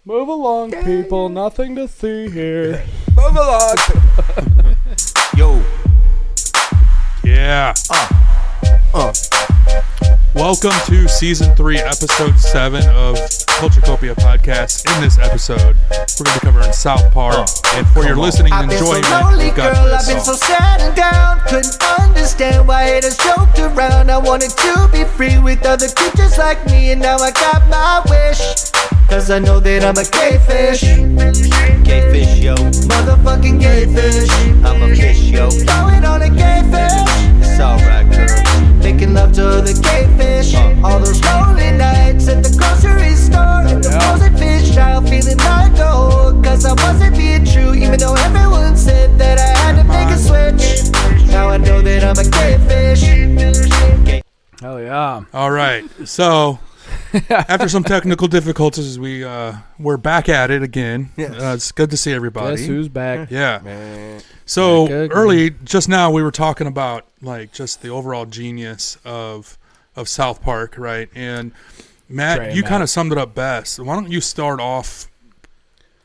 Move along, people. Nothing to see here. Move along. Yo. Yeah. Welcome to Season 3, Episode 7 of Culturecopia Podcast. In this episode, we're going to be covering South Park. And for your listening and enjoyment, we've got this I've been so song. sad and down, couldn't understand why haters joked around. I wanted to be free with other creatures like me, and now I got my wish. Cause I know that I'm a gay fish. Gay fish, yo. Motherfucking gay fish. I'm a fish, yo. Going on a gay fish. It's alright, girl. Making love to the gay fish. All those lonely nights at the grocery store. And the frozen fish trial feeling like gold. Cause I wasn't being true, even though everyone said that I had to make a switch. Now I know that I'm a gay fish. Hell yeah. All right. So, after some technical difficulties, we're back at it again. Yes. It's good to see everybody. Guess who's back? Yeah. Man. So Good. early, just now, we were talking about like just the overall genius of South Park, right? And Matt, Trey, you Matt. kind of summed it up best. Why don't you start off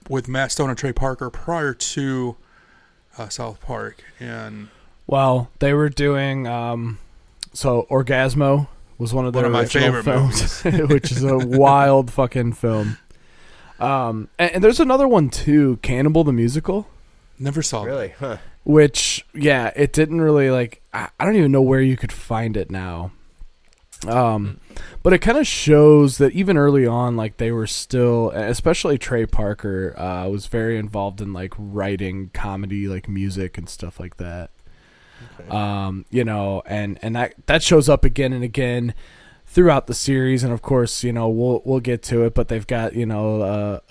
with Matt Stone and Trey Parker prior to South Park? And Well, they were doing, so Orgazmo was one of their One of my original favorite films, which is a wild fucking film. And there's another one too, Cannibal the Musical, never saw Really? Huh. which, yeah, it didn't really, like, I don't even know where you could find it now. But it kind of shows that even early on, like, they were still, especially Trey Parker, was very involved in, like, writing comedy, like, music and stuff like that. Okay. You know, and that shows up again and again throughout the series, and of course, you know, we'll get to it, but they've got, you know,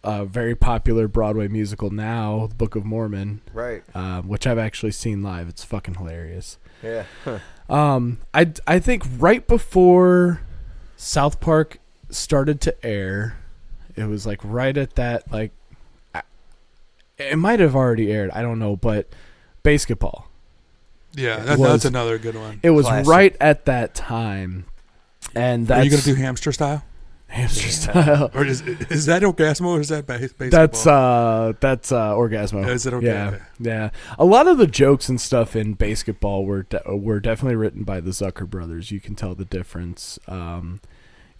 a very popular Broadway musical now, The Book of Mormon, Right. which I've actually seen live. It's fucking hilarious. Yeah. Huh. I think right before South Park started to air, it was like right at that, like, it might have already aired, I don't know, but Baseketball. Yeah, was- that's another good one. It was Classic. right at that time, and that's Are you going to do hamster style? hamster style. Or is that Orgasmo or is that Baseketball? That's Orgazmo. Is it okay? Yeah, Okay. yeah. A lot of the jokes and stuff in Baseketball were definitely written by the Zucker brothers. You can tell the difference.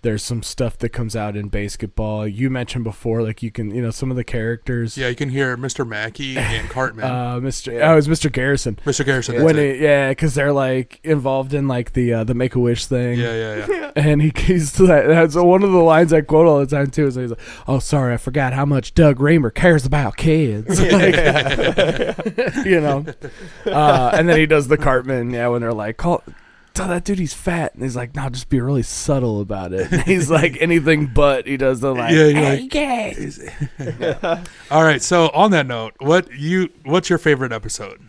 There's some stuff that comes out in Baseketball. You mentioned before, like, you can, you know, some of the characters. Yeah, you can hear Mr. Mackey and Cartman. It was Mr. Garrison. Mr. Garrison. When that's it. because they're like involved in like the Make-A-Wish thing. Yeah. And he's that's one of the lines I quote all the time too. Is he's like, "Oh, sorry, I forgot how much Doug Raymer cares about kids." Like, you know. And then he does the Cartman. Yeah, when they're like, "Tell that dude he's fat," and he's like, "No, just be really subtle about it." And he's like, anything but. He does the like, Yeah, you're "Hey, like- gay." All right. So on that note, what's your favorite episode?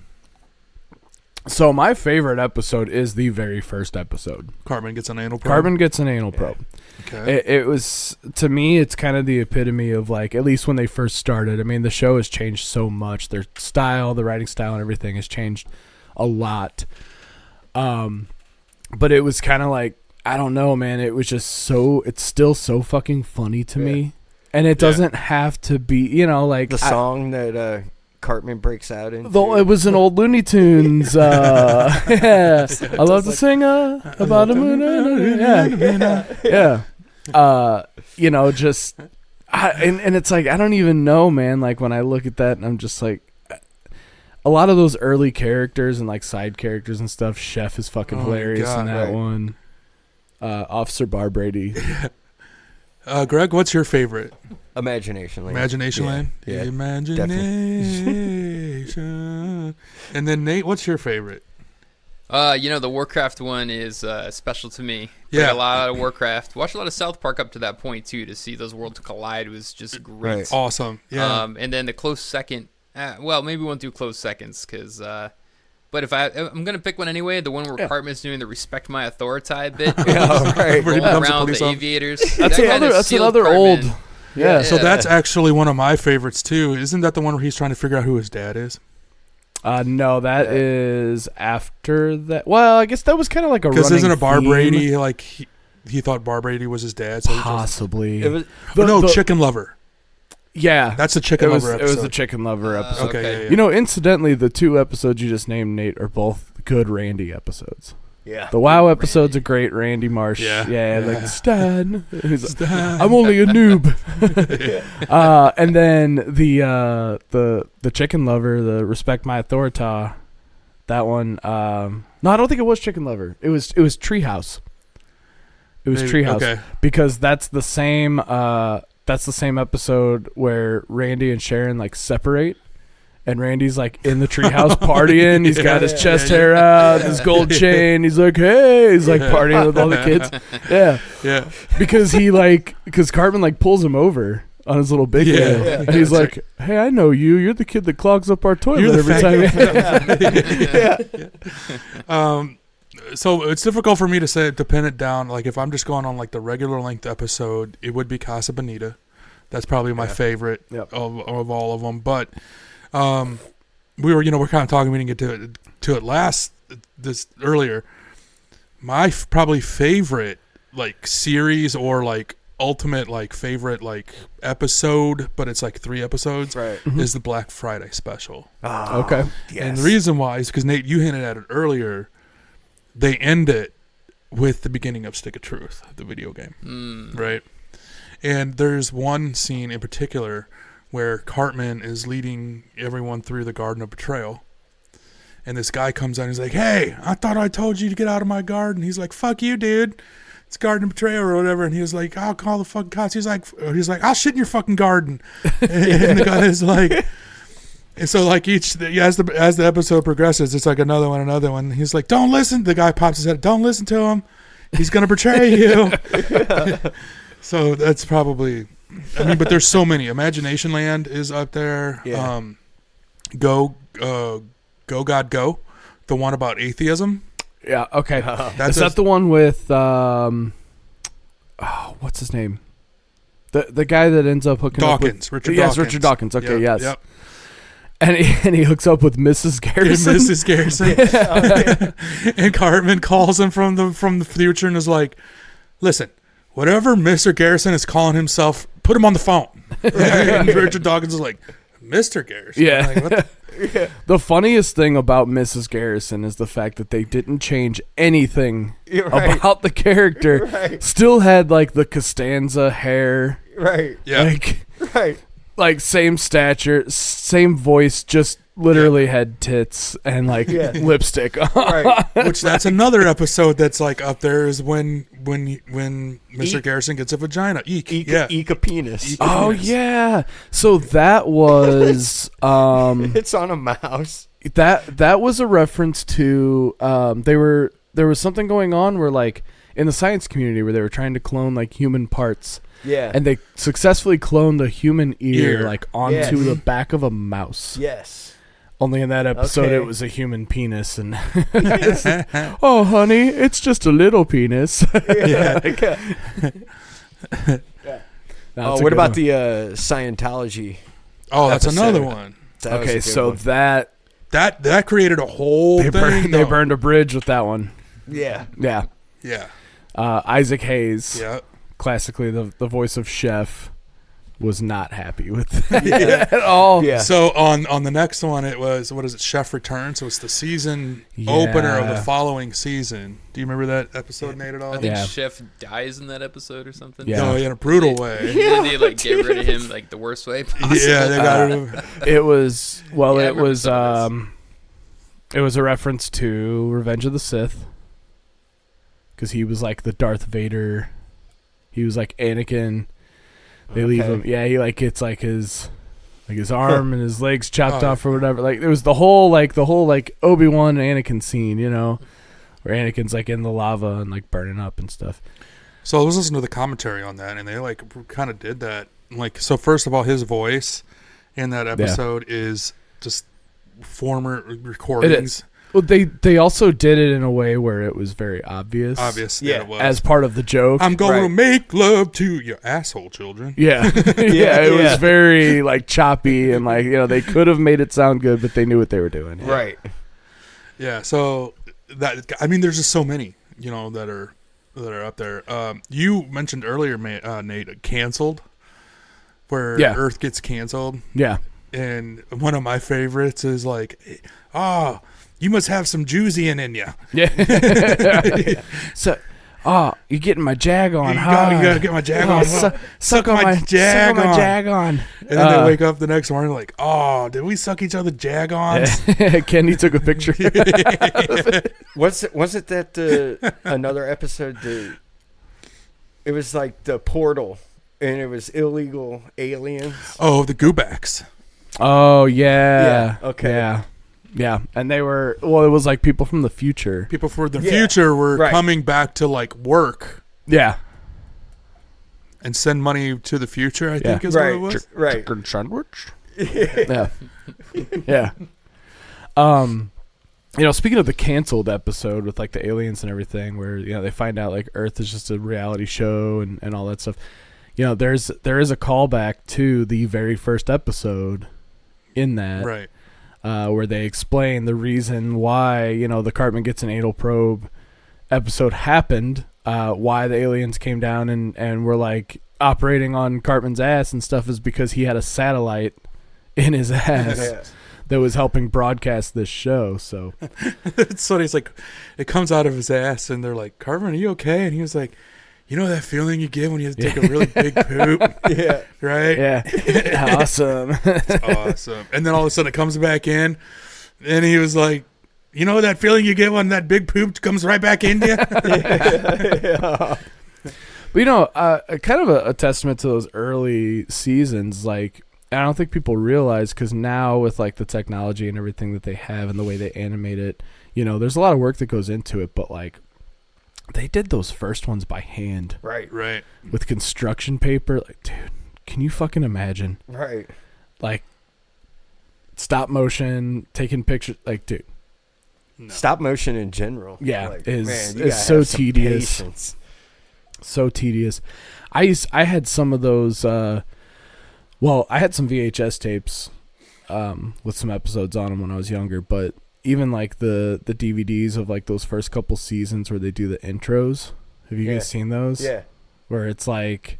So my favorite episode is the very first episode. Cartman gets an anal probe. Cartman gets an anal probe. Okay. It was, to me, it's kind of the epitome of, like, at least when they first started. I mean, the show has changed so much. Their style, the writing style and everything has changed a lot. But it was kind of like, I don't know, man. It was just it's still so fucking funny to me. And it doesn't have to be, you know, like. The song that Cartman breaks out in. Though it was an old Looney Tunes. Yeah. I love to sing about a moon. Yeah. You know, just. And it's like, I don't even know, man. Like, when I look at that, and I'm just like. A lot of those early characters and like side characters and stuff, Chef is fucking hilarious in that one. Officer Bar Brady. Greg, what's your favorite? Imagination Land. Imagination Land? Yeah, Imagination. And then Nate, what's your favorite? You know, the Warcraft one is special to me. Yeah. Played a lot of Warcraft. Watched a lot of South Park up to that point too. To see those worlds collide was just great. Right. Awesome. Yeah. And then the close second. Well, maybe we won't do close seconds because. But if I'm gonna pick one anyway, the one where Cartman's doing the "respect my authority" bit, Where he rolling becomes a around police the officer. aviators. That's That kinda sealed another Cartman. old. Yeah. So that's actually one of my favorites too. Isn't that the one where he's trying to figure out who his dad is? No, that is after that. Well, I guess that was kind of like a Because running isn't a Bar theme. Brady like he thought Bar Brady was his dad. So Possibly. It was Chicken Lover. Yeah. That's the Chicken Lover episode. It was the Chicken Lover episode. Okay. Yeah. You know, incidentally, the 2 episodes you just named, Nate, are both good Randy episodes. yeah. The WoW episode's a great Randy Marsh. Yeah. Like Stan. He's like, I'm only a noob. And then the Chicken Lover, the Respect My Authority, that one. No, I don't think it was Chicken Lover. It was Treehouse. It was Treehouse. Okay. Because that's the same episode where Randy and Sharon like separate. And Randy's like in the treehouse partying. He's got his chest hair out, his gold chain. He's like, hey, he's like partying with all the kids. Yeah. Yeah. Because Cartman like pulls him over on his little big wheel. Yeah. And he's like, hey, I know you. You're the kid that clogs up our toilet You're the every time. So it's difficult for me to pin it down. Like if I'm just going on like the regular length episode, it would be Casa Bonita. That's probably my favorite of all of them. But we're kind of talking. We didn't get to it earlier. My probably favorite like series or like ultimate like favorite like episode, but it's like 3 episodes. Right. Is the Black Friday special. Oh, Okay. Yes. And the reason why is because Nate, you hinted at it earlier. They end it with the beginning of Stick of Truth, the video game, right? And there's one scene in particular where Cartman is leading everyone through the Garden of Betrayal. And this guy comes out and he's like, hey, I thought I told you to get out of my garden. He's like, fuck you, dude. It's Garden of Betrayal or whatever. And he was like, I'll call the fucking cops. He's like, I'll shit in your fucking garden. And the guy is like... And so, like, as the episode progresses, it's like another one. He's like, don't listen. The guy pops his head. Don't listen to him. He's going to betray you. So that's probably... but there's so many. Imagination Land is up there. Yeah. Go God Go. The one about atheism. Yeah, okay. That's Is that the one with... what's his name? The guy that ends up hooking Dawkins. up with... Richard Yes, Dawkins. Richard Dawkins. Okay, yes. Yep. And he hooks up with Mrs. Garrison. Mrs. Garrison. And Cartman calls him from the future and is like, listen, whatever Mr. Garrison is calling himself, put him on the phone. And Richard Dawkins is like, Mr. Garrison? Yeah. Like, what The funniest thing about Mrs. Garrison is the fact that they didn't change anything about the character. Right. Still had like the Costanza hair. Right. Yeah. Like same stature, same voice, just literally had tits and like lipstick on. Right. Which that's another episode that's like up there is when Mr. Garrison gets a vagina. Eek a penis. Oh yeah. So that was It's on a mouse. that was a reference to there was something going on where like in the science community where they were trying to clone like human parts. Yeah. And they successfully cloned a human ear like onto Yes. the back of a mouse. Yes. Only in that episode Okay. it was a human penis and oh honey, it's just a little penis. Yeah. No, What about the Scientology? Oh, that's episode? another one. That was a okay, good so one. That created a whole they thing. burned a bridge with that one. Yeah. Yeah. Yeah. Isaac Hayes, Yeah. classically the voice of Chef, was not happy with that at all. Yeah. So on the next one, it was, what is it, Chef Returns. So it's the season opener of the following season. Do you remember that episode, Nate, at all? I think Yeah. Chef dies in that episode or something. Yeah. Oh, in a brutal way. Did they like get rid of him like the worst way possible? Yeah, they got rid of It was Yeah, I it remember was some of it was a reference to Revenge of the Sith because he was like the Darth Vader. He was like Anakin. They leave him. Yeah, he like gets like his arm and his legs chopped off or whatever. Like there was the whole Obi-Wan and Anakin scene, you know, where Anakin's like in the lava and like burning up and stuff. So I was listening to the commentary on that, and they like kind of did that. Like, so first of all, his voice in that episode is just former recordings. It is. Well, they also did it in a way where it was very obvious. Yeah, it was. As part of the joke. I'm going to make love to your asshole, children. Yeah. It was very like choppy and like, you know, they could have made it sound good, but they knew what they were doing. Right. Yeah, so that, I mean, there's just so many, you know, that are that are up there. You mentioned earlier, Nate, canceled, where Earth gets canceled. Yeah. And one of my favorites is like, oh, you must have some Jewsian in you. Yeah. So, you're getting my jag on, huh? You gotta get my jag on. Suck on my jag on. And then they wake up the next morning like, oh, did we suck each other jag on? Kenny took a picture. Was it that another episode? It was like the portal, and it was illegal aliens. Oh, the Goobacks. Oh, yeah. Yeah, okay. Yeah. And they were, it was like people from the future. People from the future were coming back to like work. Yeah. And send money to the future, I think is what it was. Right. Chicken sandwich. Yeah. Yeah. Speaking of the canceled episode with like the aliens and everything, where they find out like Earth is just a reality show and all that stuff. There is a callback to the very first episode in that, right? Where they explain the reason why the Cartman gets an anal probe episode happened, why the aliens came down and were like operating on Cartman's ass and stuff is because he had a satellite in his ass. That was helping broadcast this show. So it's funny. It's like it comes out of his ass, and they're like, "Cartman, are you okay?" And he was like, "You know that feeling you get when you take a really big poop, right? Yeah, awesome, it's awesome." And then all of a sudden, it comes back in, and he was like, "You know that feeling you get when that big poop comes right back into you." But kind of a testament to those early seasons, like. I don't think people realize because now with like the technology and everything that they have and the way they animate it, there's a lot of work that goes into it. But like, they did those first ones by hand, right, with construction paper. Like, dude, can you fucking imagine? Right, like stop motion, taking pictures. Like, dude, stop motion in general, is so tedious. Patience. So tedious. I had some of those. I had some VHS tapes with some episodes on them when I was younger, but even like the DVDs of like those first couple seasons where they do the intros. Have you guys seen those? Yeah. Where it's like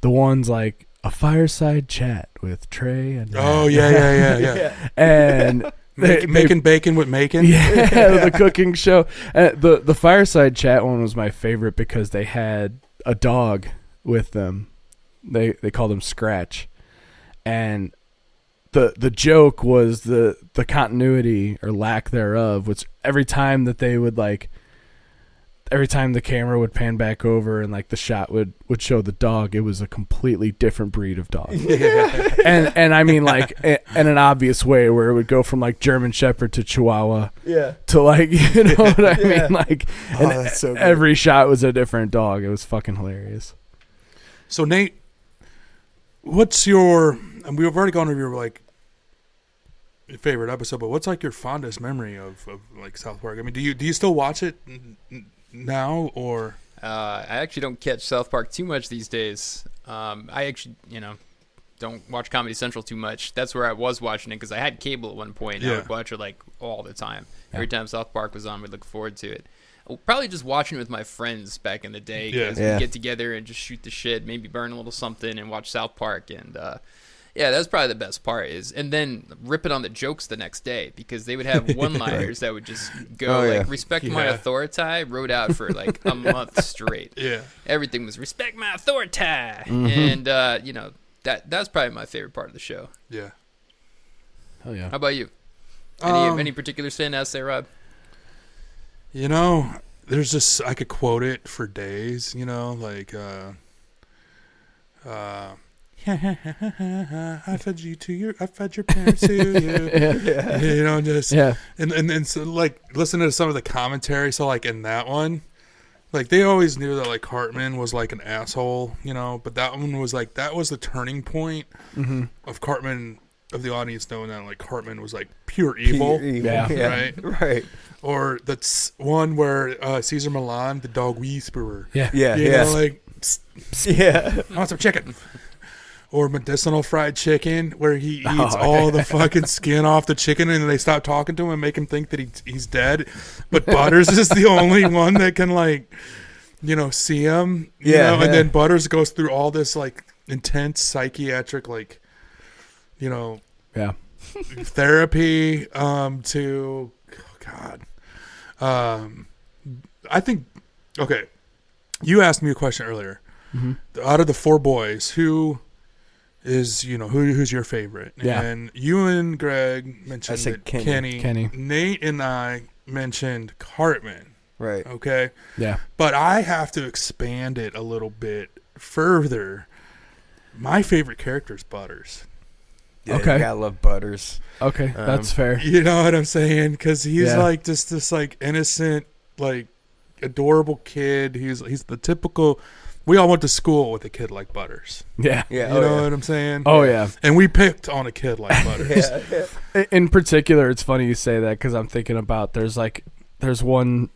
the ones like a fireside chat with Trey and yeah. And making bacon with Macon. Yeah, the cooking show. The fireside chat one was my favorite because they had a dog with them. They called him Scratch. And the joke was the continuity or lack thereof, which every time the camera would pan back over and like the shot would show the dog, it was a completely different breed of dog. and I mean like in an obvious way where it would go from like German Shepherd to Chihuahua to like, you know what I mean? Like that's so good. Every shot was a different dog. It was fucking hilarious. So Nate, what's your? And we've already gone over your like your favorite episode, but what's like your fondest memory of like South Park? I mean, do you still watch it now or? I actually don't catch South Park too much these days. I actually don't watch Comedy Central too much. That's where I was watching it because I had cable at one point. And I would watch it like all the time. Every time South Park was on, we'd look forward to it. Probably just watching it with my friends back in the day because we'd get together and just shoot the shit, maybe burn a little something and watch South Park. And that was probably the best part and then rip it on the jokes the next day because they would have one-liners that would just go respect my authority, wrote out for like a month straight. Yeah. Everything was respect my authority. And, that's probably my favorite part of the show. Yeah. Hell yeah. How about you? Any particular standouts there, Rob? There's just I could quote it for days. Like I fed your parents to you. And so like listen to some of the commentary. So like in that one, like they always knew that like Cartman was like an asshole, but that one was like that was the turning point of Cartman. Of the audience knowing that like Cartman was like pure evil. Right. Or that's one where Caesar Milan, the dog whisperer. Like I want some chicken. Or medicinal fried chicken, where he eats all the fucking skin off the chicken, and they stop talking to him and make him think that he's dead. But Butters is the only one that can like see him. Yeah, And then Butters goes through all this like intense psychiatric Yeah. therapy to I think you asked me a question earlier. Out of the 4 boys, who is who's your favorite? Yeah. And you and Greg mentioned I said Kenny. Nate and I mentioned Cartman. Right. Okay. Yeah. But I have to expand it a little bit further. My favorite character is Butters. Yeah, Okay. You gotta love Butters. Okay, that's fair. You know what I'm saying? Because he's Yeah. like just this like innocent, like adorable kid. He's the typical. We all went to school with a kid like Butters. Yeah. Yeah. You know what I'm saying? Oh yeah. And we picked on a kid like Butters. Yeah. In particular, it's funny you say that because I'm thinking about there's one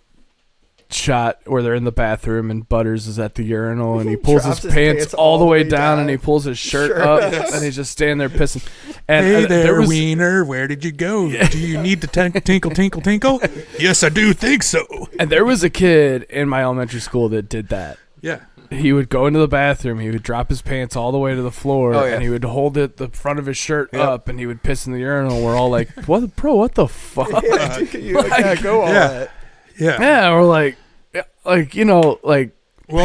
shot where they're in the bathroom and Butters is at the urinal and he pulls his pants all the way down and he pulls his shirt up and he's just standing there pissing. And Hey there, there was, Wiener, where did you go? Do you need to tinkle, tinkle, tinkle? Yes, I do think so. and there was a kid in my elementary school that did that. Yeah. He would go into the bathroom, he would drop his pants all the way to the floor, and he would hold the front of his shirt up, and he would piss in the urinal. We're all like, "What, bro? What the fuck?" You gotta go all that. Yeah. Yeah, we're like, Well,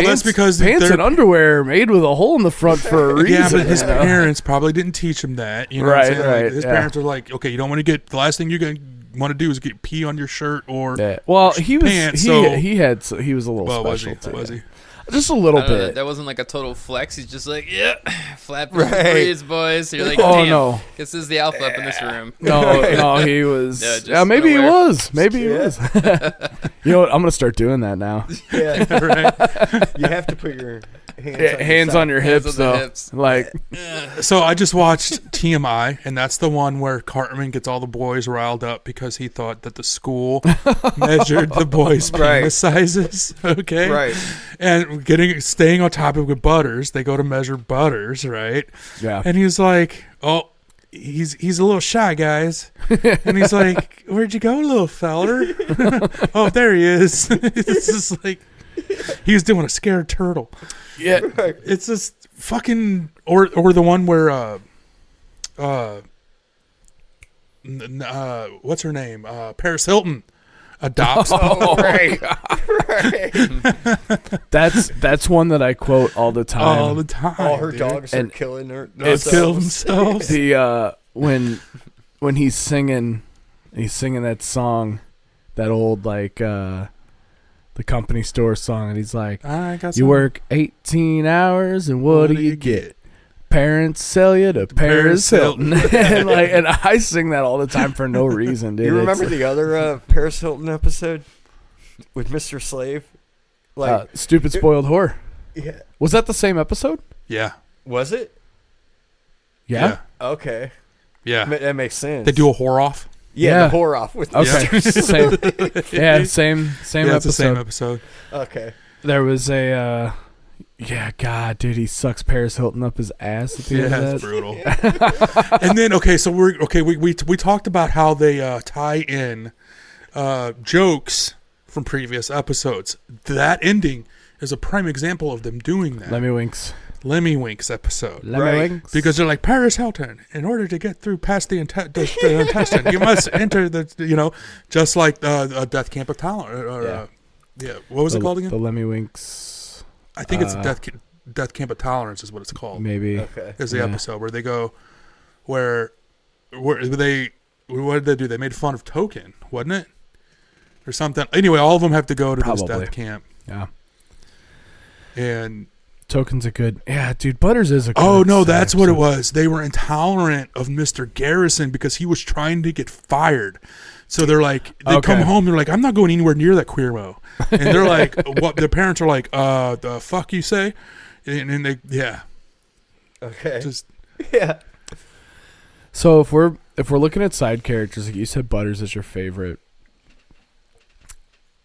pants, that's because pants and underwear are made with a hole in the front for a reason. Yeah, but his you know? parents probably didn't teach him that. You know what I'm Right, saying? right, Like, his yeah. parents are like, okay, you don't want to get the last thing you're gonna want to do is get pee on your shirt or Yeah. Well, he was pants, he was a little well, was special he? too. Was he? Just a little I don't know, bit. that wasn't like a total flex. He's just like, flap Right. the breeze, boys. You're like, Oh, damn, no. this is the alpha up in this room. No, he was. Yeah, just maybe he unaware. was. Maybe he was. You know what? I'm gonna start doing that now. Yeah. Right. You have to put your Hands on your Hands hips, on the though. hips. Like, So I just watched TMI, and that's the one where Cartman gets all the boys riled up because he thought that the school measured the boys' Right. penis sizes. Okay, Right. And staying on topic with Butters, they go to measure Butters, right? yeah. And he's like, "Oh, he's a little shy, guys." And he's like, "Where'd you go, little feller?" "Oh, there he is." It's just like he was doing a scared turtle. Yeah. It's just fucking or the one where what's her name? Paris Hilton adopts. Right. That's one that I quote all the time. all the time. All her dude. dogs are And killing her. it's- Kill themselves. The when he's singing that song, that old the company store song, and he's like, I got "You work 18 hours, and what do you get? Parents sell you to Paris Hilton." and I sing that all the time for no reason, dude. You remember the other Paris Hilton episode with Mr. Slave? Like, Stupid Spoiled Whore? yeah. Was that the same episode? Yeah. Was it? Yeah. Okay. Yeah. That makes sense. They do a whore off. Yeah, Yeah. the whore off with Okay. Mr. same. Yeah. Same Yeah, episode. it's the same episode. Okay. There was a. God, dude, he sucks Paris Hilton up his ass at the end Yeah, of it's that. brutal. And then we talked about how they tie in jokes from previous episodes. That ending is a prime example of them doing that. Lemmy Winks episode. Right. Winks. Because they're like, Paris Hilton, in order to get through past the intestine, you must enter just like Death Camp of Tolerance. What was it called again? The Lemmy Winks. I think it's Death Camp of Tolerance is what it's called. Maybe. Okay. Is the Yeah. episode where they go, where what did they do? They made fun of Token, wasn't it? Or something. Anyway, all of them have to go to this Probably. death camp. Yeah. And Token's a good. Yeah, dude. Butters is a good. oh no, sad that's what it episode. was. They were intolerant of Mr. Garrison because he was trying to get fired. So they're like, they come home. They're like, I'm not going anywhere near that queermo. And they're like, what? Their parents are like, the fuck you say? And they, yeah, Okay. just Yeah. So if we're looking at side characters, like you said, Butters is your favorite.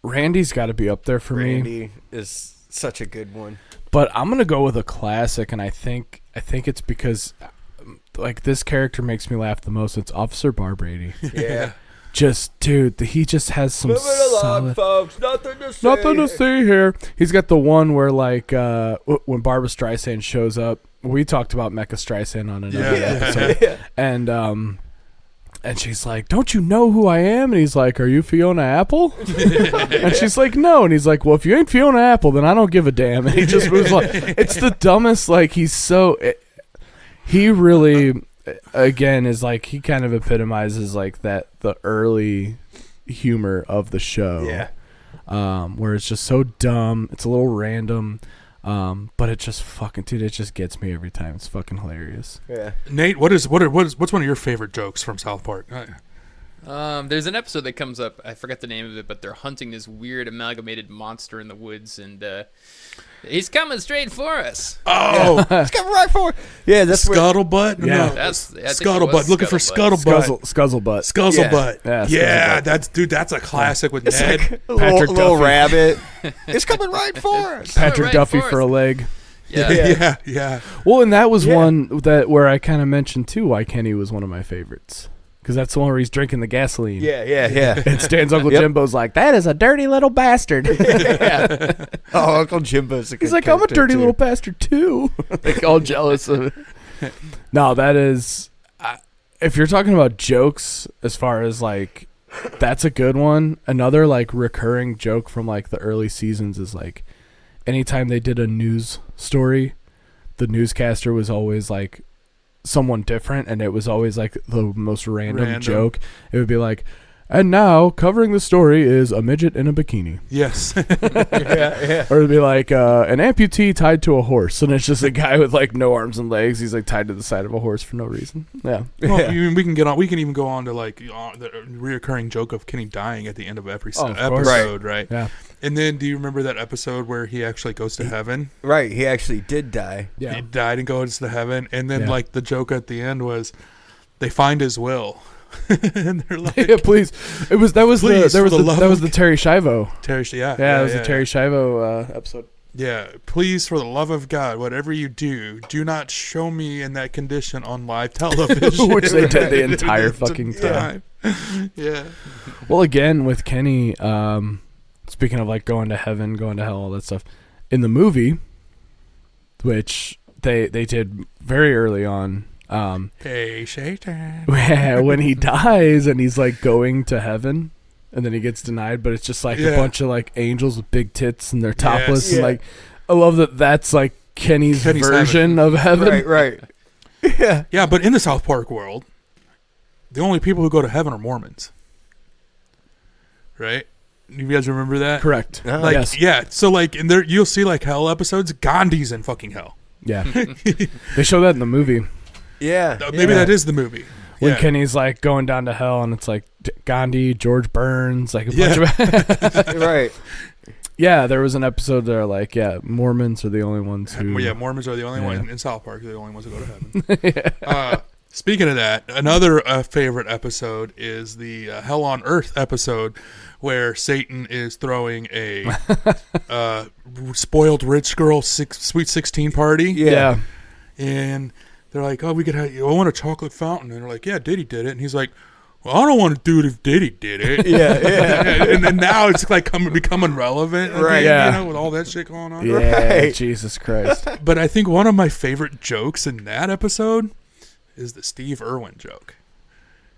Randy's got to be up there for me. Randy is such a good one. But I'm gonna go with a classic, and I think it's because like this character makes me laugh the most. It's Officer Barbrady. Yeah. just, dude, he just has some Moving along, solid. folks. Nothing to see. Nothing to see here. He's got the one where, like, when Barbra Streisand shows up. We talked about Mecha Streisand on another episode, and she's like, "Don't you know who I am?" And he's like, "Are you Fiona Apple?" And she's like, "No." And he's like, "Well, if you ain't Fiona Apple, then I don't give a damn." And he just moves like, it's the dumbest. Like, he's so. He really, again, is like, he kind of epitomizes like the early humor of the show. Yeah. Where it's just so dumb. It's a little random. But it just fucking, dude, it just gets me every time. It's fucking hilarious. Yeah. Nate, what's one of your favorite jokes from South Park? There's an episode that comes up. I forget the name of it, but they're hunting this weird amalgamated monster in the woods, and he's coming straight for us. Oh, It's coming right for it. Yeah, that's where, Scuttlebutt. Yeah. No. That's I think it Scuttlebutt. was Looking for Scuttlebutt. Scuzzlebutt. Scuzzlebutt. Yeah, Yeah, Scuzzlebutt. that's a classic with it's Ned. like a Patrick little Duffy. rabbit. It's coming right for us. Patrick right Duffy for for a us. leg. Yeah. Yeah. Well, and that was Yeah. one that where I kind of mentioned too why Kenny was one of my favorites, because that's the one where he's drinking the gasoline. Yeah. And Stan's Uncle Yep. Jimbo's like, "That is a dirty little bastard." Oh, Uncle Jimbo's a good He's like, "I'm a character, dirty too. little bastard too." Like, all jealous of it. No, that is. If you're talking about jokes, as far as like, that's a good one. Another like recurring joke from like the early seasons is like, anytime they did a news story, the newscaster was always like someone different, and it was always like the most random joke. It would be like, "And now covering the story is a midget in a bikini." Yes. Yeah. Or it'd be like an amputee tied to a horse, and it's just a guy with like no arms and legs. He's like tied to the side of a horse for no reason. Yeah. Well, we can get on. We can even go on to like the reoccurring joke of Kenny dying at the end of every of course. episode, right? Yeah. And then, do you remember that episode where he actually goes to heaven? Right. He actually did die. Yeah. He died and goes to heaven, and then Yeah. like the joke at the end was, they find his will, and they're like, Yeah, please. That was Please, the for the love of the Terry Schiavo. Terry, yeah, Yeah, it was the Terry Schiavo episode. Yeah, please, for the love of God, whatever you do not show me in that condition on live television. Which they did the entire fucking time. Yeah. Well, again, with Kenny, speaking of like going to heaven, going to hell, all that stuff, in the movie, which they did very early on, Hey, Satan. when he dies and he's like going to heaven, and then he gets denied, but it's just like a bunch of like angels with big tits and they're topless, Yes. and like, I love that. That's like Kenny's version of heaven. Right. Yeah. Yeah, but in the South Park world, the only people who go to heaven are Mormons. Right? You guys remember that? Correct. Like, Yes. yeah. So, like, in there, you'll see like hell episodes. Gandhi's in fucking hell. Yeah. They show that in the movie Yeah. Maybe that is the movie. when Yeah. Kenny's like going down to hell, and it's like Gandhi, George Burns, like a bunch of. Right. Yeah, there was an episode there, like, Mormons are the only ones who. Yeah, Mormons are the only Yeah. ones in South Park. They're the only ones who go to heaven. Speaking of that, another favorite episode is the Hell on Earth episode, where Satan is throwing a spoiled rich girl sweet 16 party. Yeah. And they're like, "Oh, I want a chocolate fountain." And they're like, "Yeah, Diddy did it." And he's like, "Well, I don't want to do it if Diddy did it." Yeah. and then now it's like becoming relevant, Right. again, Yeah. you know, with all that shit going on. Yeah, Right. Jesus Christ. But I think one of my favorite jokes in that episode is the Steve Irwin joke.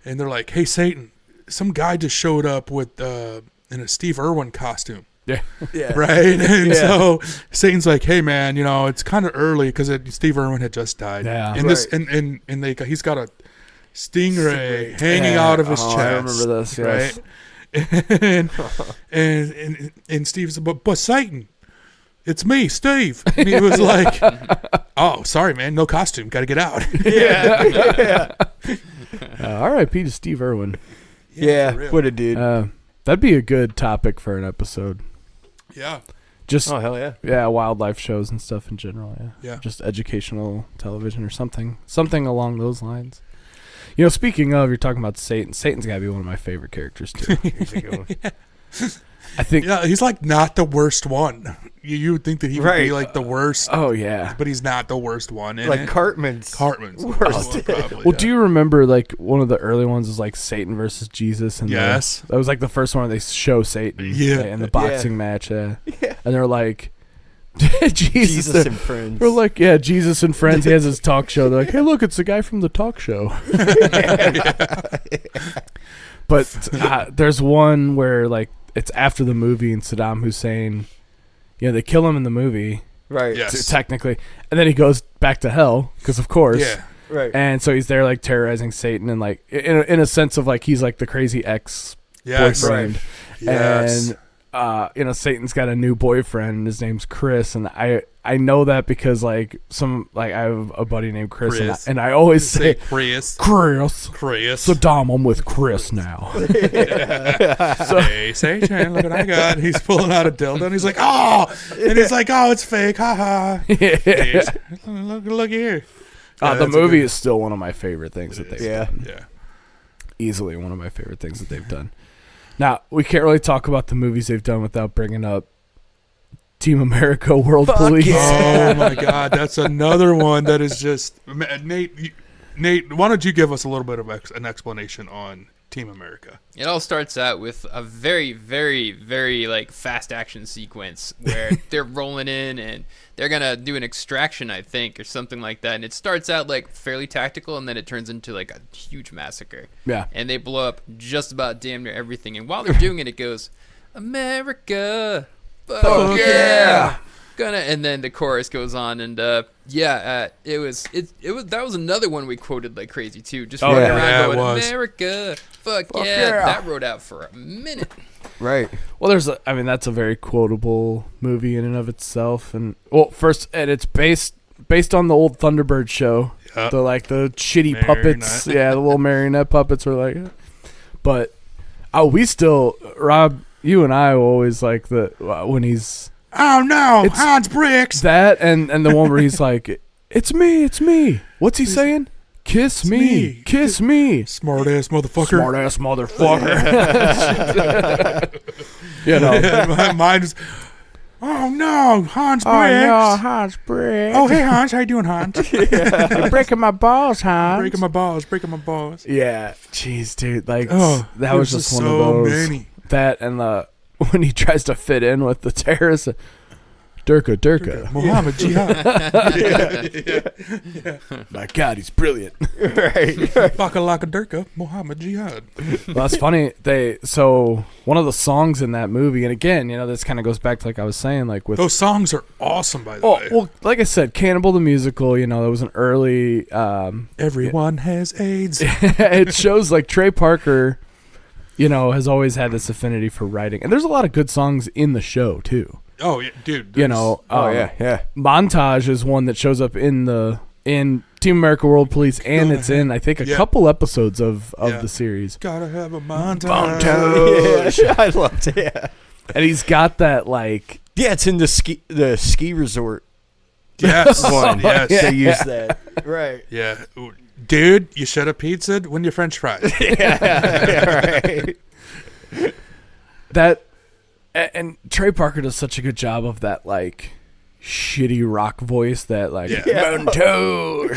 And they're like, "Hey, Satan, some guy just showed up with in a Steve Irwin costume." Yeah. Yeah. Right? And Yeah. so Satan's like, "Hey, man, you know, it's kind of early because Steve Irwin had just died." Yeah. And he's got a stingray hanging Yeah. out of his Oh, chest. I remember this, yes. Right? and Steve's like, "But Satan, it's me, Steve." And he was like, "Oh, sorry, man, no costume, got to get out." Yeah. R.I.P. to Steve Irwin. for Yeah. real. What a dude. That'd be a good topic for an episode. Yeah. Just, Oh, hell yeah. wildlife shows and stuff in general, Yeah. Just educational television or something along those lines. You know, speaking of, you're talking about Satan. Satan's got to be one of my favorite characters, too. He's a good one. I think, Yeah, he's like not the worst one. you would think that he would be like the worst. Oh yeah, but he's not the worst one. Like Cartman's worst. Probably, well, do you remember like one of the early ones was like Satan versus Jesus? And yes, that was like the first one where they show Satan. Yeah, in the boxing match. And they're like. Jesus and Friends. We're like, yeah, Jesus and Friends. He has his talk show. They're like, hey, look, it's the guy from the talk show. But there's one where like it's after the movie and Saddam Hussein, they kill him in the movie, right? Yes. Technically, and then he goes back to hell because of course, yeah, right. And so he's there like terrorizing Satan and like in a sense of like he's like the crazy ex-boyfriend, right. Yes. And. Satan's got a new boyfriend and his name's Chris, and I know that because like I have a buddy named Chris. And I always say Chris. Saddam, I'm with Chris now. So, hey Satan, look what I got. He's pulling out a dildo and he's like, oh, and he's like, oh, it's fake, haha. Hey, look here. The movie is still one of my favorite things that they've done. Yeah, easily one of my favorite things that they've done. Now, we can't really talk about the movies they've done without bringing up Team America World Police. Yeah. Oh, my God. That's another one that is just... Nate, why don't you give us a little bit of an explanation on Team America? It all starts out with a very, very, very like fast action sequence where they're rolling in and they're going to do an extraction, I think, or something like that. And it starts out like fairly tactical and then it turns into like a huge massacre. Yeah. And they blow up just about damn near everything. And while they're doing it, it goes, America, fuck yeah. And then the chorus goes on, and that was another one we quoted like crazy too. Just running around going, America, fuck yeah. That rode out for a minute. Right. Well, that's a very quotable movie in and of itself, and it's based on the old Thunderbird show. Yep. The shitty puppets, the little marionette puppets were like, but we still, Rob, you and I will always like when he's. Oh no, Hans Bricks. That and the one where he's like, it's me. What's he saying? Kiss me. Smart ass motherfucker. Mine's. Oh no, Hans Bricks. Oh hey Hans, how you doing, Hans? You're breaking my balls, Hans. Breaking my balls. Yeah, jeez, dude. That was just one of those. Many. That and when he tries to fit in with the terrorists, Durka. Muhammad Jihad. My God, he's brilliant. Right. Baka Laka Durka, Muhammad Jihad. Well, that's funny. One of the songs in that movie, and again, this kind of goes back to like I was saying, like with those songs are awesome, by the way. Well, like I said, Cannibal the Musical, it was an early. Everyone has AIDS. It shows like Trey Parker. Has always had this affinity for writing. And there's a lot of good songs in the show, too. Oh, yeah, dude. Montage is one that shows up in Team America World Police, and it's in, I think, a couple episodes of the series. Gotta have a montage. Yeah, I loved it, yeah. And he's got that, like... Yeah, it's in the ski resort. Yes. One. Yes. They use that. Right. Yeah. Dude, you should have pizza when you French fries. Right. That and Trey Parker does such a good job of that like shitty rock voice that like Montour.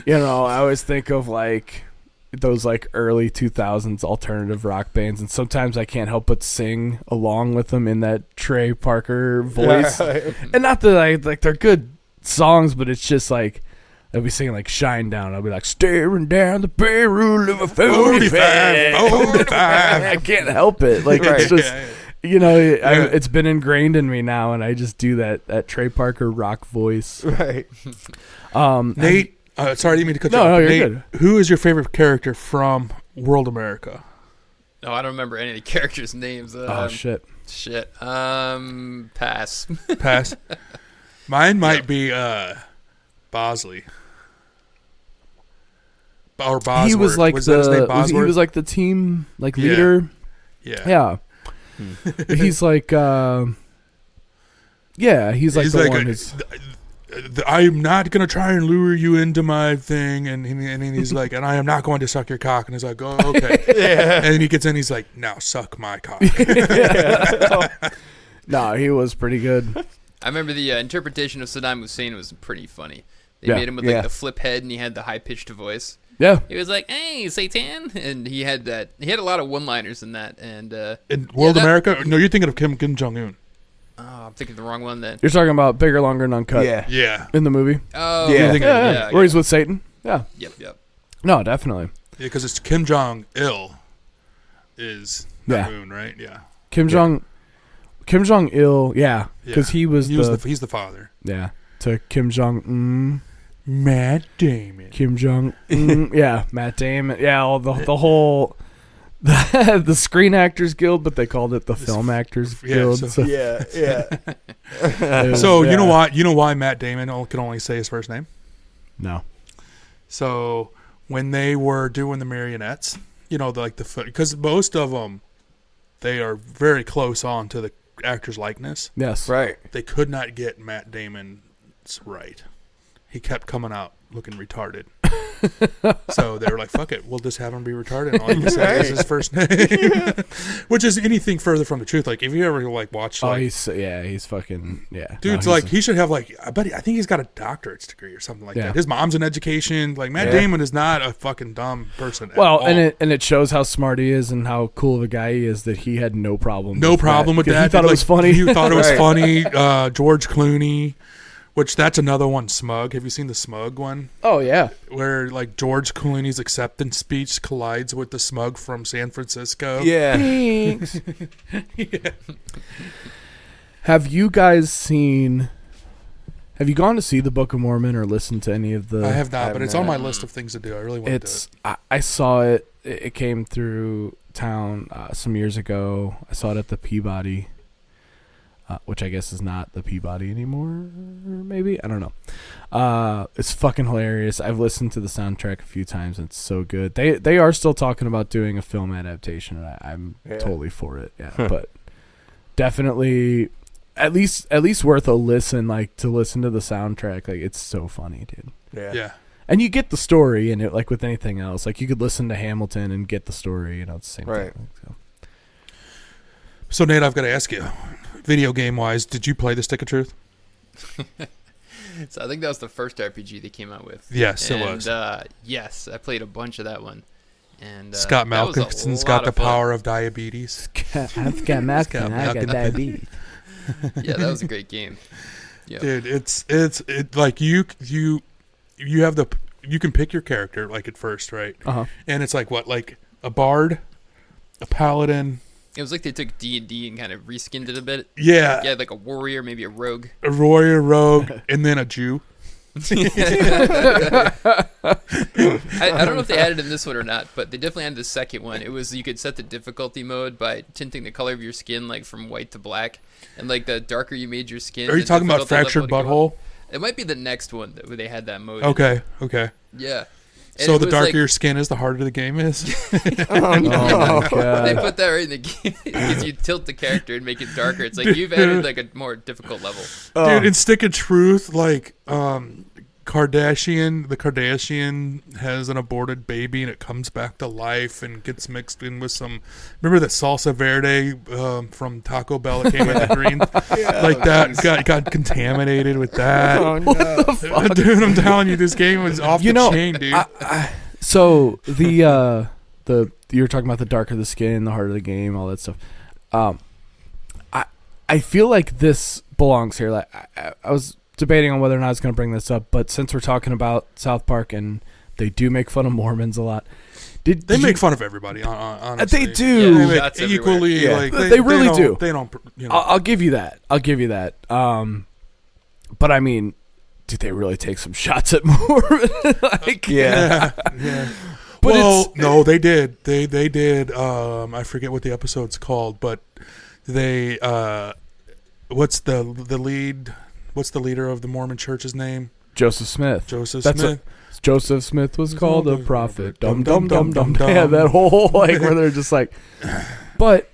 I always think of like those like early 2000s alternative rock bands, and sometimes I can't help but sing along with them in that Trey Parker voice. And not that they're good songs, but it's just like I'll be singing like Shine Down. I'll be like staring down the barrel of a 45. I can't help it. Like it's just it's been ingrained in me now, and I just do that Trey Parker rock voice. Right. Nate, sorry, I didn't mean to cut you off. No, you're Nate, good. Who is your favorite character from World America? No, I don't remember any of the characters' names. Shit. Pass. Pass. Mine might be Bosley. Or Bosworth. He was like his name, he was like the team like leader. Yeah. He's like he's like the one who's I'm not gonna try and lure you into my thing, and he's like, and I am not going to suck your cock, and he's like, oh, okay, and then he gets in, he's like, now suck my cock. No, he was pretty good. I remember the interpretation of Saddam Hussein was pretty funny. They Yeah. made him with like the flip head, and he had the high pitched voice. Yeah. He was like, "Hey, Satan," and he had that. He had a lot of one-liners in that. And In World America? No, you're thinking of Kim Jong Un. oh, I'm thinking the wrong one then. You're talking about Bigger, Longer, and Uncut Yeah. in the movie? Oh, Yeah. Yeah. Where he's with Satan? Yeah. Yep. No, definitely. Yeah, because it's Kim Jong Il is the Yeah. moon, right? Yeah. Kim Jong Il, yeah, because he was he's the father. yeah, to Kim Jong Matt Damon. Kim Jong yeah, Matt Damon, yeah, all the whole the Screen Actors Guild, but they called it the Film Actors Guild. so- So, Yeah. it was- So you yeah. know why? You know why Matt Damon can only say his first name? No. So when they were doing the marionettes, because most of them, they are very close on to the actor's likeness. Yes. Right. They could not get Matt Damon's right. He kept coming out looking retarded. So they were like, fuck it, we'll just have him be retarded. And all you can say is his first name. Which is anything further from the truth. Like, if you ever, watch, Oh, he's fucking, yeah. dude's No, he should have, I think he's got a doctorate's degree or something like Yeah. that. His mom's in education. Like, Matt Yeah. Damon is not a fucking dumb person at well, all. and it shows how smart he is and how cool of a guy he is that he had no problem. No problem with that. He thought it was funny. He thought it was Right. funny. George Clooney, which that's another one, Smug. Have you seen the Smug one? Oh yeah. Where, George Clooney's acceptance speech collides with the Smug from San Francisco. Yeah. Thanks. Have you guys have you gone to see the Book of Mormon or listened to any of the I have not, but it's on my not. list of things to do. I really want to do It's it. I saw it. It came through town some years ago. I saw it at the Peabody, which I guess is not the Peabody anymore. Maybe, I don't know. It's fucking hilarious. I've listened to the soundtrack a few times. And it's so good. They are still talking about doing a film adaptation, and I'm totally for it. Yeah, but definitely. At least worth a listen, to listen to the soundtrack. It's so funny, dude. Yeah. And you get the story in it, like with anything else. You could listen to Hamilton and get the story, it's the same Right. thing. So. So, Nate, I've got to ask you, video game-wise, did you play The Stick of Truth? So I think that was the first RPG they came out with. Yes, it And, was. yes, I played a bunch of that one. And Scott that was a Malkinson's lot got the of fun. power of diabetes. I've got Malcolm, I got diabetes. Yeah, that was a great game. Yeah. Dude, it's you have you can pick your character at first, right? Uh-huh. And it's a bard, a paladin, It was like they took D&D and kind of reskinned it a bit. yeah, Yeah, like a warrior, maybe a rogue. a warrior, rogue, and then a Jew. I don't know if they added in this one or not, but they definitely added the second one. It was you could set the difficulty mode by tinting the color of your skin from white to black, and the darker you made your skin. Are you the talking about difficulty Fractured level would go up. Butthole? It might be the next one where they had that mode. Okay. Yeah. And So it the was darker your skin is, the harder the game is. Oh my They god. put that right in the game because you tilt the character and make it darker. It's like you've added a more difficult level. Dude, in Stick of Truth, the Kardashian has an aborted baby and it comes back to life and gets mixed in with some. Remember that salsa verde from Taco Bell that came in the green? That got contaminated with that. Oh no. Dude, I'm telling you, this game was off the chain, dude. So the you were talking about the darker the skin, the harder the game, all that stuff. I feel like this belongs here. I was debating on whether or not I was going to bring this up, but since we're talking about South Park and they do make fun of Mormons a lot, they make fun of everybody. Honestly, They do. They make Shots equally. everywhere. Yeah. They really do. They don't. I'll give you that. But I mean, did they really take some shots at Mormon? Yeah. Yeah. But Well, no, they did. They did. I forget what the episode's called, but they. What's the lead? What's the leader of the Mormon Church's name? Joseph Smith. Joseph That's Smith. Joseph Smith was called a prophet. Dum dum dum dum. dum. Yeah, that whole where they're just like. But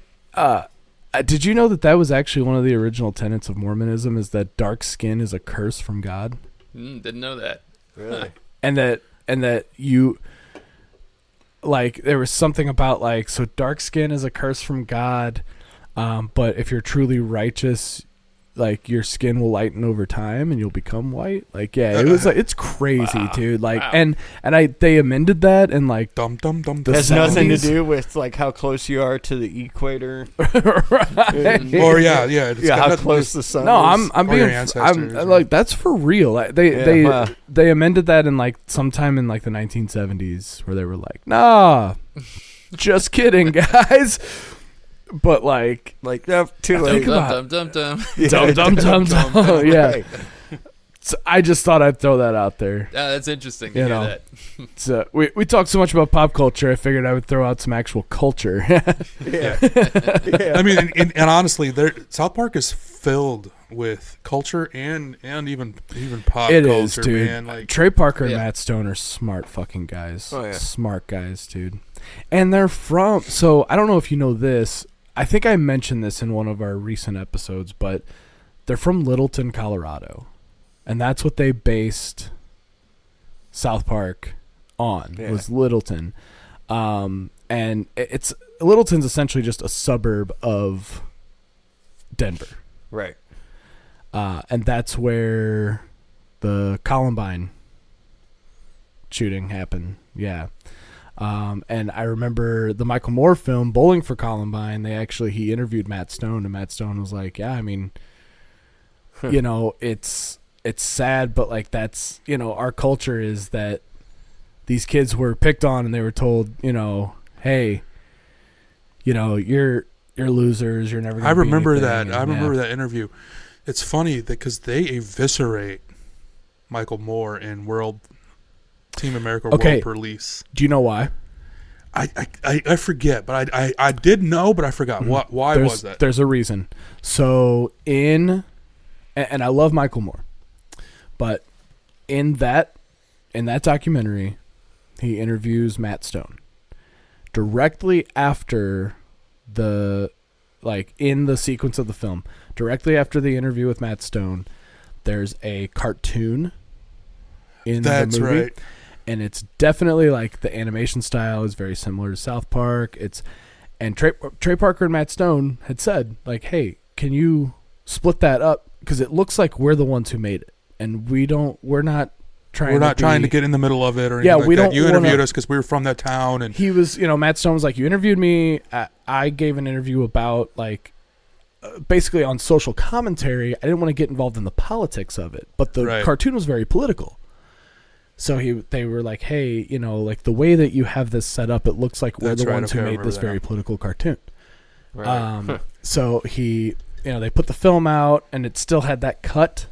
did you know that was actually one of the original tenets of Mormonism? Is that dark skin is a curse from God, Didn't know that. Really? and that you. There was something about so dark skin is a curse from God. But if you're truly righteous, like your skin will lighten over time and you'll become white. Like, yeah, it was like, it's crazy, dude. Like, and they amended that and like Dum dum dum. It has 70s. nothing to do with like how close you are to the equator. right. Or yeah. It's Yeah, got how nothing close to- the sun No, is. I'm Or your being ancestors, I'm right? like that's for real. Like, they amended that in like sometime in like the 1970s where they were like, nah, just kidding, guys. But like too late. Think about- Dum dum dum. dum. Yeah. Right. So I just thought I'd throw that out there. Yeah, that's interesting to You hear know. that. So we talk so much about pop culture. I figured I would throw out some actual culture. Yeah. I mean, and honestly, South Park is filled with culture and even pop It culture, is, dude. man. Like, Trey Parker and Yeah. Matt Stone are smart fucking guys. Oh, yeah. Smart guys, dude. And they're from. So I don't know if you know this. I think I mentioned this in one of our recent episodes, but they're from Littleton, Colorado, and that's what they based South Park on. Yeah. Was Littleton, and it's Littleton's essentially just a suburb of Denver. Right. And that's where the Columbine shooting happened. Yeah. And I remember the Michael Moore film, Bowling for Columbine, he interviewed Matt Stone, and Matt Stone was like, yeah, I mean, you know, it's sad, but like that's, you know, our culture is that these kids were picked on and they were told, you know, hey, you know, you're losers, you're never gonna I be remember anything, that. and, I remember that interview. It's funny that because they eviscerate Michael Moore in Team America Okay. World Police. Do you know why? I forget, but I did know, but I forgot. Why was that? There's a reason. So and I love Michael Moore, but in that documentary, he interviews Matt Stone directly after in the sequence of the film, directly after the interview with Matt Stone, there's a cartoon in the movie. Right. And it's definitely like the animation style is very similar to South Park. And Trey Parker and Matt Stone had said like, hey, can you split that up? Because it looks like we're the ones who made it. And we're not trying to get in the middle of it or anything Yeah, like we that. don't You wanna- interviewed us because we were from that town. And He was, you know, Matt Stone was like, you interviewed me. I gave an interview about like, basically on social commentary. I didn't want to get involved in the politics of it. But the Right. cartoon was very political. So they were like, hey, you know, like the way that you have this set up, it looks like we're That's the right, ones okay, I who made remember this that. very political cartoon. Right. So they put the film out and it still had that cut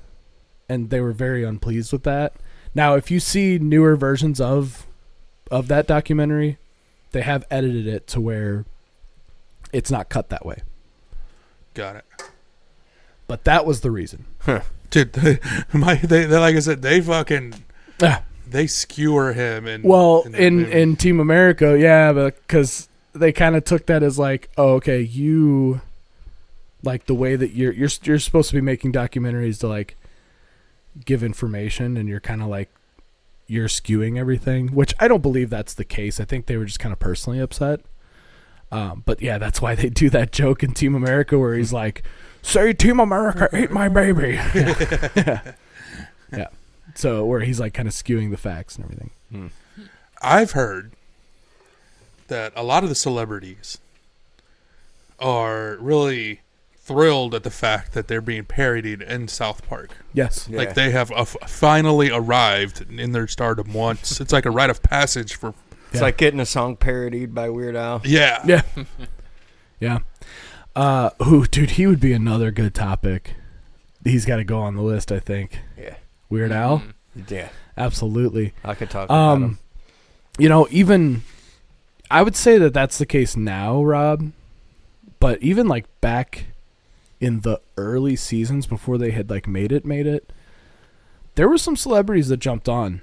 and they were very unpleased with that. Now, if you see newer versions of that documentary, they have edited it to where it's not cut that way. got it. But that was the reason. Dude, they like I said, they fucking Ah. they skewer him. And Well, that movie. in Team America, yeah, because they kind of took that as like, oh, okay, you like the way that you're supposed to be making documentaries to like give information, and you're kind of like you're skewing everything, which I don't believe that's the case. I think they were just kind of personally upset. But yeah, that's why they do that joke in Team America where he's like, "Say Team America ate my baby." Yeah. So where he's like kind of skewing the facts and everything. I've heard that a lot of the celebrities are really thrilled at the fact that they're being parodied in South Park. Yes. Yeah. Like they have finally arrived in their stardom once. It's like a rite of passage for. It's Yeah. like getting a song parodied by Weird Al. Yeah. Yeah. Yeah. Dude, he would be another good topic. He's got to go on the list, I think. Yeah. Weird Al? Mm. Yeah. Absolutely. I could talk about him. You know, even I would say that that's the case now, Rob. But even like back in the early seasons before they had like made it, there were some celebrities that jumped on.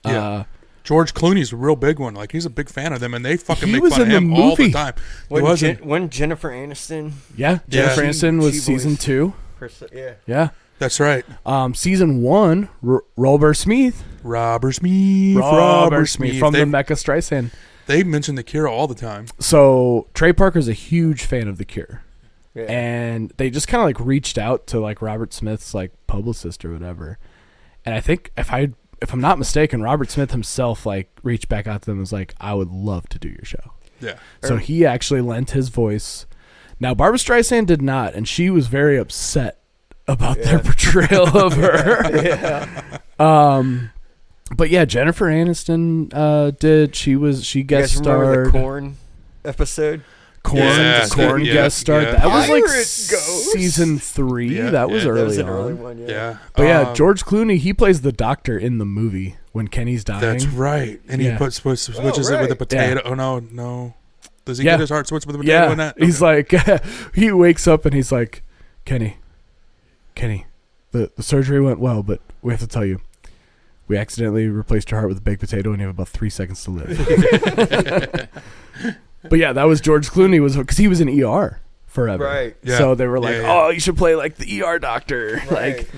Yeah. George Clooney's a real big one. Like he's a big fan of them, and they fucking He make was fun of in the him all the movie. time. He When wasn't. Jennifer Aniston. Yeah. Jennifer Aniston was She season voiced- 2. Yeah. Yeah. That's right. Season 1, Robert Smith. Robert Smith. From They- the Mecha Streisand. They mention The Cure all the time. So Trey Parker's a huge fan of The Cure. Yeah. And they just kind of like reached out to like Robert Smith's like publicist or whatever. And I think if I'm not mistaken, Robert Smith himself like reached back out to them and was like, I would love to do your show. Yeah. So he actually lent his voice. Now Barbra Streisand did not, and she was very upset about their portrayal of her. But yeah, Jennifer Aniston did. She guest you guys remember starred. the Corn episode? Corn guest starred. Yeah. That was like Pirate Ghost. season 3. Yeah, that was yeah. early That was an on. early one, yeah. Yeah. But yeah, George Clooney, he plays the doctor in the movie when Kenny's dying. That's right. And Yeah. he switches it with a right. potato. Oh, no. Does he Yeah. get his heart switched with a potato in that? He's like, he wakes up and he's like, Kenny, the surgery went well, but we have to tell you, we accidentally replaced your heart with a baked potato and you have about 3 seconds to live. But yeah, that was George Clooney, because he was in ER forever. Right. Yeah. So they were like, Yeah. oh, you should play like the ER doctor. Right. Like,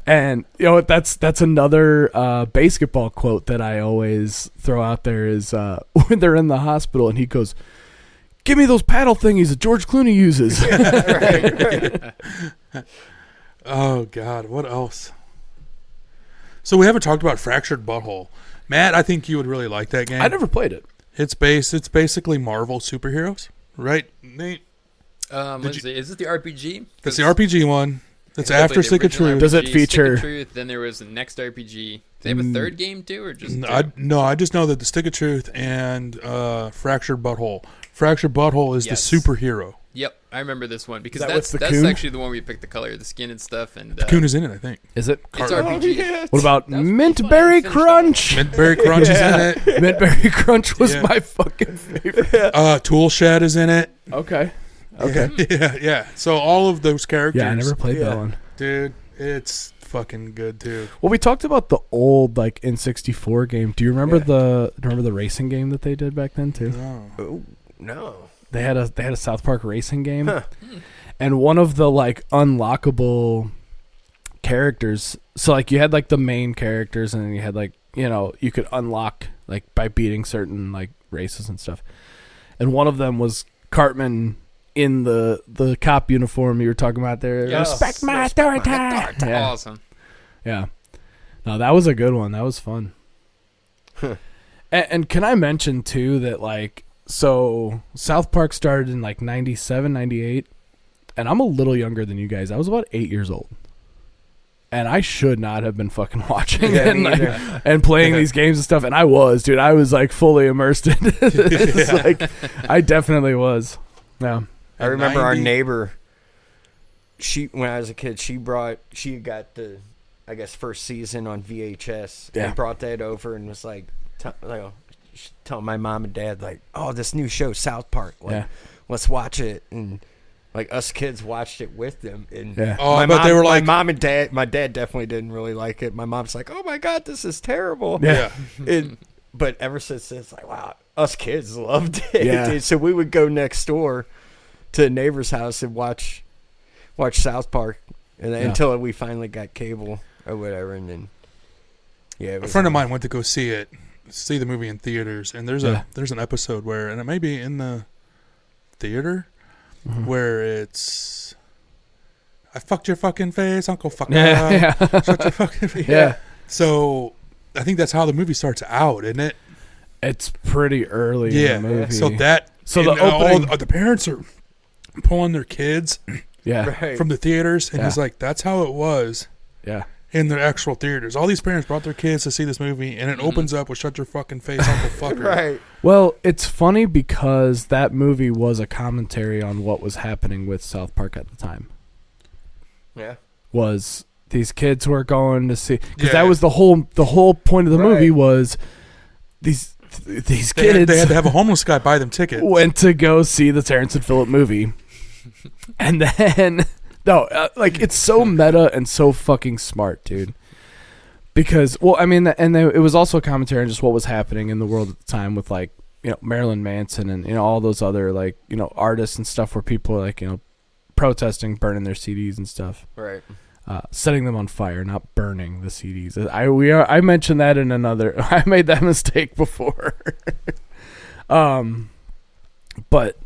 and you know what? That's another basketball quote that I always throw out there is when they're in the hospital and he goes, give me those paddle thingies that George Clooney uses. Oh, God. What else? So we haven't talked about Fractured Butthole. Matt, I think you would really like that game. I never played it. It's basically Marvel superheroes, right, Nate? Let's see. Is this the RPG? That's the RPG one. That's I after played the Stick of original Truth. Does it RPG, feature- Stick of Truth, then there was the next RPG. Do they have a third game too, or just two? I just know that the Stick of Truth and Fractured Butthole. Fractured Butthole is Yes. the superhero. Yep, I remember this one because Is that that's with the coon? actually the one where you pick the color of the skin and stuff. And Coon is in it, I think. Is it? it's RPG. yeah. What about That was pretty Mint fun. I Berry finished that Crunch? Mintberry Crunch is in it. Mint Berry Crunch was Yeah. my fucking favorite. Tool Shed is in it. Okay. Yeah. So all of those characters. Yeah, I never played that one. Dude, it's fucking good too. Well, we talked about the old like N64 game. Do you remember the racing game that they did back then too? No. Oh, no. They had a South Park racing game, Huh. and one of the like unlockable characters. So like you had like the main characters, and then you had like you could unlock like by beating certain like races and stuff. And one of them was Cartman in the cop uniform you were talking about there. Yes. Respect my authority. Yeah. Awesome. Yeah. No, that was a good one. That was fun. And can I mention too that like so South Park started in like 97, 98, and I'm a little younger than you guys. I was about 8 years old. And I should not have been fucking watching Yeah, and, me like, either. and playing these games and stuff. And I was, dude. I was like fully immersed in this. Like, I definitely was. Yeah. I remember our 90? neighbor. When I was a kid, she got the, I guess, first season on VHS Yeah. and brought that over and was like, telling my mom and dad like, oh, this new show South Park, like, Yeah. let's watch it. And like us kids watched it with them. And Yeah. Oh, my but mom, they were like, my dad definitely didn't really like it. My mom's like, oh my god, this is terrible. Yeah. But ever since then, it's like, wow, us kids loved it. Yeah. Dude. So we would go next door to a neighbor's house and watch South Park, and then, until we finally got cable or whatever, and then a friend of mine went to go see the movie in theaters, and there's an episode where, and it may be in the theater, where it's, I fucked your fucking face, Uncle Fuck. Yeah. Shut your fucking face. Yeah. So I think that's how the movie starts out, isn't it? It's pretty early Yeah. in the movie. So the opening, the parents are pulling their kids right. from the theaters, and Yeah. he's like, that's how it was yeah. in the actual theaters. All these parents brought their kids to see this movie, and it opens up with "Shut your fucking face, Uncle Fucker." Right. Well, it's funny because that movie was a commentary on what was happening with South Park at the time. Yeah. Was these kids were going to see because Yeah. that was the whole point of the movie was these kids They had to have a homeless guy buy them tickets. went to go see the Terrence and Phillip movie, and then like it's so meta and so fucking smart, dude. Because it was also a commentary on just what was happening in the world at the time with like Marilyn Manson and all those other like artists and stuff where people are like protesting, burning their CDs and stuff. Right. Setting them on fire, not burning the CDs. I mentioned that in another. I made that mistake before. But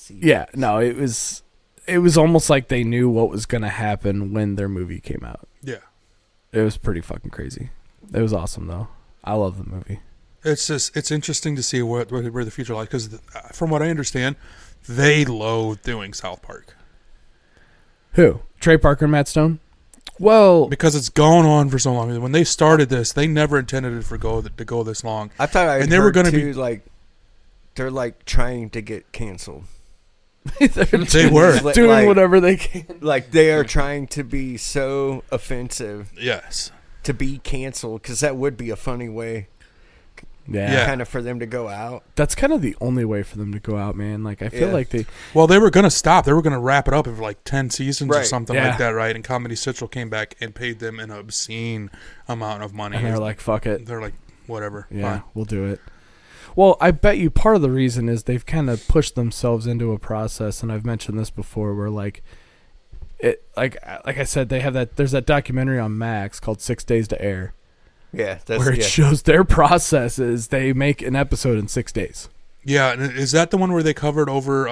yeah, no, it was it was almost like they knew what was going to happen when their movie came out. Yeah. It was pretty fucking crazy. It was awesome, though. I love the movie. It's interesting to see where the future lies, because from what I understand, they loathe doing South Park. Who? Trey Parker and Matt Stone? Well, because it's gone on for so long. When they started this, they never intended it to go this long. I thought and they were going to be like, they're like trying to get canceled. They were doing like, whatever they can. Like they are trying to be so offensive. Yes. To be canceled, because that would be a funny way. Yeah. Kind of for them to go out. That's kind of the only way for them to go out, man. Like I feel like they. Well, they were going to stop. They were going to wrap it up for like 10 seasons or something Yeah. like that, right? And Comedy Central came back and paid them an obscene amount of money. And they're like, "Fuck it." They're like, "Whatever." Yeah, fine. we'll do it. Well, I bet you part of the reason is they've kind of pushed themselves into a process, and I've mentioned this before, where like I said, they have that. There's that documentary on Max called 6 Days to Air. Yeah, where it shows their processes. They make an episode in 6 days. Yeah, and is that the one where they covered over,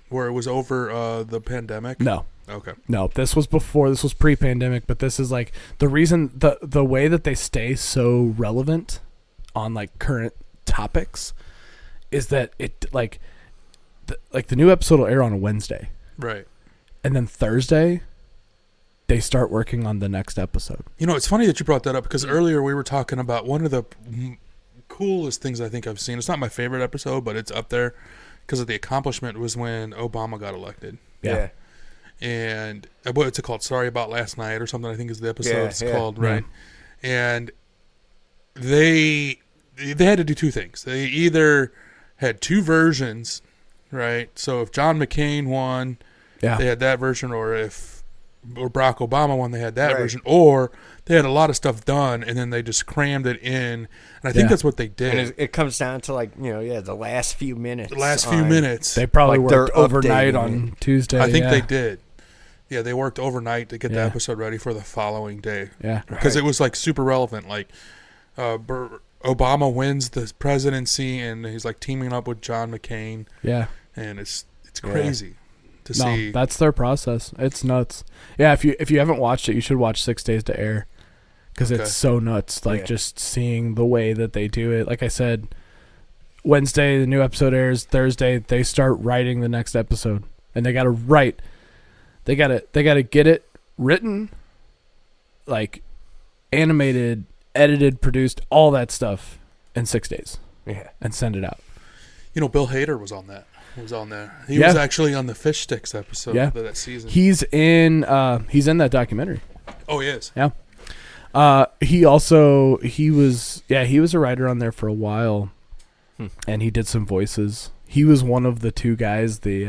where it was over the pandemic? No. Okay. No, this was before. This was pre-pandemic, but this is like the reason the way that they stay so relevant on like current topics is that it like the new episode will air on a Wednesday, right? And then Thursday they start working on the next episode. You know, it's funny that you brought that up, because earlier we were talking about one of the coolest things I think I've seen. It's not my favorite episode, but it's up there because of the accomplishment, was when Obama got elected. Yeah. And what's it called? Sorry About Last Night or something, I think is the episode called, right? And they had to do two things. They either had two versions, right? So if John McCain won, they had that version, or Barack Obama won, they had that version, or they had a lot of stuff done and then they just crammed it in. And I think that's what they did. And it comes down to like, the last few minutes. They probably worked overnight on Tuesday. I think they did. Yeah, they worked overnight to get the episode ready for the following day. Yeah. Because it was like super relevant. Like Obama wins the presidency and he's like teaming up with John McCain. Yeah. And it's crazy. See. That's their process. It's nuts. Yeah, if you haven't watched it, you should watch 6 Days to Air, because it's so nuts. Like just seeing the way that they do it. Like I said, Wednesday the new episode airs. Thursday they start writing the next episode, and they got to write. They got to get it written, like animated, edited, produced, all that stuff in 6 days. Yeah, and send it out. You know, Bill Hader was on that. Was on there. He was actually on the Fish Sticks episode of that season. He's in that documentary. Oh, he is. Yeah. He was a writer on there for a while, and he did some voices. He was one of the two guys. He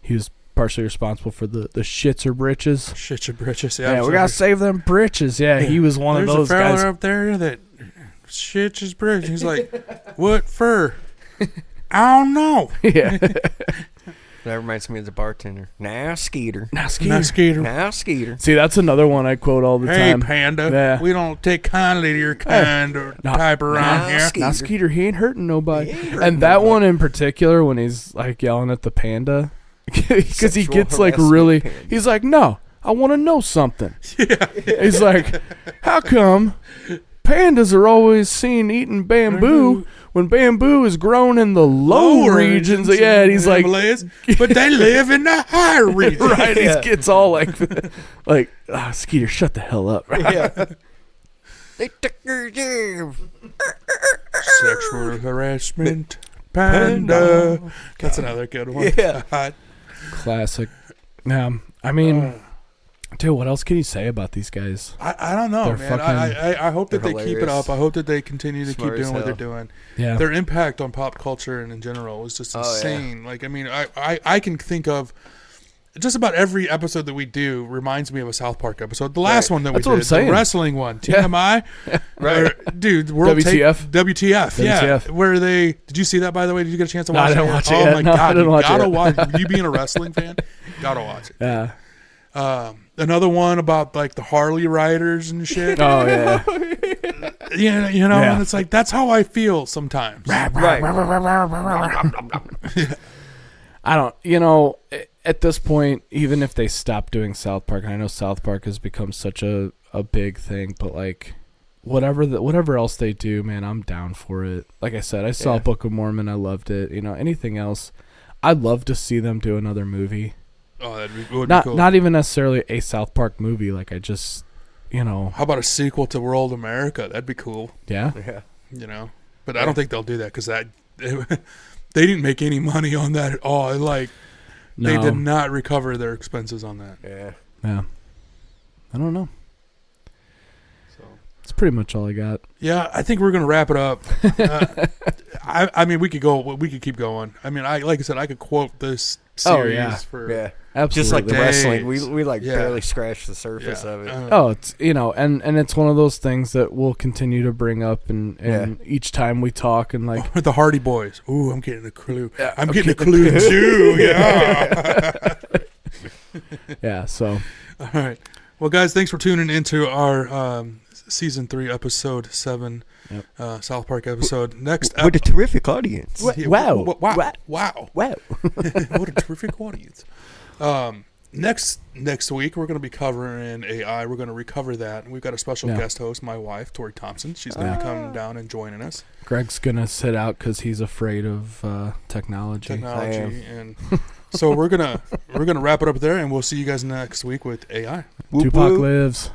was partially responsible for the shits or britches. Shits or britches. Yeah, we gotta save them britches. Yeah, he was one of those guys. There's a fella up there that shits his britches. He's like, what for? I don't know. Yeah. That reminds me of the bartender. Now Skeeter. See, that's another one I quote all the time. Hey, Panda. We don't take kindly to your kind or type around here. Now Skeeter, he ain't hurting nobody. That one in particular, when he's like yelling at the panda, because he gets like really, he's like, no, I want to know something. Yeah. He's like, how come pandas are always seen eating bamboo when bamboo is grown in the low regions? Yeah, and he's like, but they live in the higher regions. Right, he gets all like Skeeter, shut the hell up. Yeah. They took your job. Sexual harassment, panda. That's another good one. Yeah. Classic. Yeah, I mean, dude, what else can you say about these guys? I don't know, man. I hope that they keep it up. I hope that they continue to keep doing what they're doing. Yeah. Their impact on pop culture and in general is just insane. Like, I mean, I can think of just about every episode that we do reminds me of a South Park episode. The last one that we did, the wrestling one, TMI. Right. Dude, World WTF. WTF. Yeah. Where did you see that, by the way? Did you get a chance to watch it? No, I didn't watch it Oh, yet. my No, God. I didn't watch gotta it. watch it. You being a wrestling fan, gotta watch it. Yeah. Another one about like the Harley riders and shit. Oh, yeah. And it's like, that's how I feel sometimes. Right. I don't, at this point, even if they stop doing South Park, and I know South Park has become such a big thing, but like whatever else they do, man, I'm down for it. Like I said, I saw Book of Mormon, I loved it. You know, anything else, I'd love to see them do another movie. Oh, would be cool. Not even necessarily a South Park movie. Like I just, you know. How about a sequel to World America? That'd be cool. Yeah. Yeah. You know, but I don't think they'll do that because they didn't make any money on that at all. Like, they did not recover their expenses on that. Yeah. Yeah. I don't know. So that's pretty much all I got. Yeah, I think we're gonna wrap it up. I mean, we could keep going. I mean, like I said, I could quote this series for absolutely. Just like the days. wrestling, we barely scratched the surface of it. It's and it's one of those things that we'll continue to bring up and each time we talk and like the Hardy Boys. Ooh, I'm getting a clue. I'm getting a clue too. Yeah. Yeah. So. All right. Well, guys, thanks for tuning into our season 3, episode 7, South Park episode. Next, with a terrific audience. Wow! What a terrific audience. Next week we're going to be covering AI. We're going to recover that. We've got a special guest host, my wife, Tori Thompson. She's going to be coming down and joining us. Greg's gonna sit out because he's afraid of technology. And so we're gonna wrap it up there, and we'll see you guys next week with AI. Tupac lives.